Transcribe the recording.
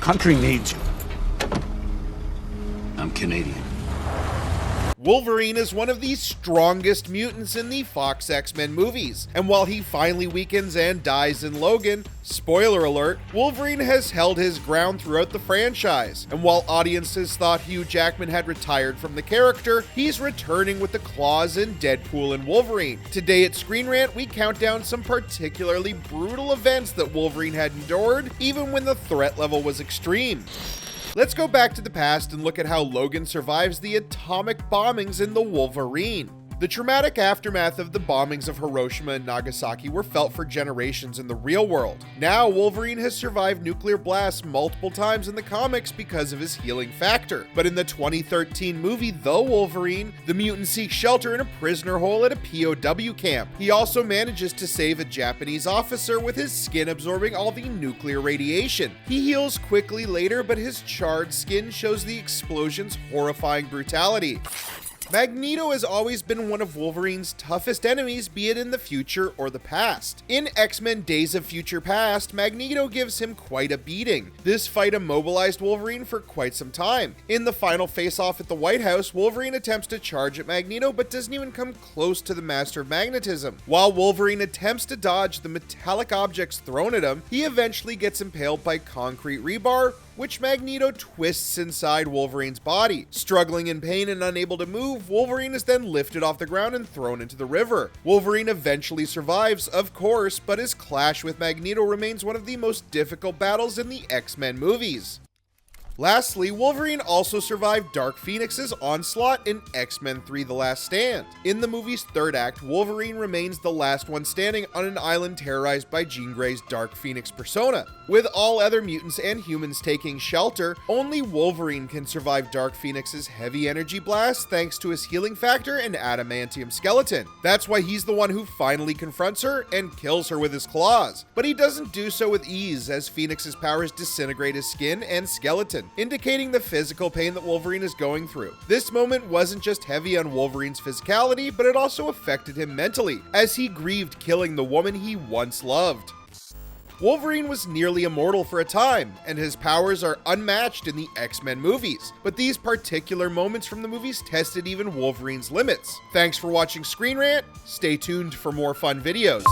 country needs you. I'm Canadian. Wolverine is one of the strongest mutants in the Fox X-Men movies, and while he finally weakens and dies in Logan, spoiler alert, Wolverine has held his ground throughout the franchise, and while audiences thought Hugh Jackman had retired from the character, he's returning with the claws in Deadpool and Wolverine. Today at Screen Rant, we count down some particularly brutal events that Wolverine had endured, even when the threat level was extreme. Let's go back to the past and look at how Logan survives the atomic bombings in the Wolverine. The traumatic aftermath of the bombings of Hiroshima and Nagasaki were felt for generations in the real world. Now, Wolverine has survived nuclear blasts multiple times in the comics because of his healing factor. But in the 2013 movie The Wolverine, the mutant seeks shelter in a prisoner hole at a POW camp. He also manages to save a Japanese officer with his skin absorbing all the nuclear radiation. He heals quickly later, but his charred skin shows the explosion's horrifying brutality. Magneto has always been one of Wolverine's toughest enemies, be it in the future or the past. In X-Men Days of Future Past, Magneto gives him quite a beating. This fight immobilized Wolverine for quite some time. In the final face-off at the White House, Wolverine attempts to charge at Magneto but doesn't even come close to the Master of Magnetism. While Wolverine attempts to dodge the metallic objects thrown at him, he eventually gets impaled by concrete rebar, which Magneto twists inside Wolverine's body. Struggling in pain and unable to move, Wolverine is then lifted off the ground and thrown into the river. Wolverine eventually survives, of course, but his clash with Magneto remains one of the most difficult battles in the X-Men movies. Lastly, Wolverine also survived Dark Phoenix's onslaught in X-Men 3: The Last Stand. In the movie's third act, Wolverine remains the last one standing on an island terrorized by Jean Grey's Dark Phoenix persona. With all other mutants and humans taking shelter, only Wolverine can survive Dark Phoenix's heavy energy blast thanks to his healing factor and adamantium skeleton. That's why he's the one who finally confronts her and kills her with his claws. But he doesn't do so with ease, as Phoenix's powers disintegrate his skin and skeleton, indicating the physical pain that Wolverine is going through. This moment wasn't just heavy on Wolverine's physicality, but it also affected him mentally, as he grieved killing the woman he once loved. Wolverine was nearly immortal for a time, and his powers are unmatched in the X-Men movies, but these particular moments from the movies tested even Wolverine's limits. Thanks for watching Screen Rant. Stay tuned for more fun videos.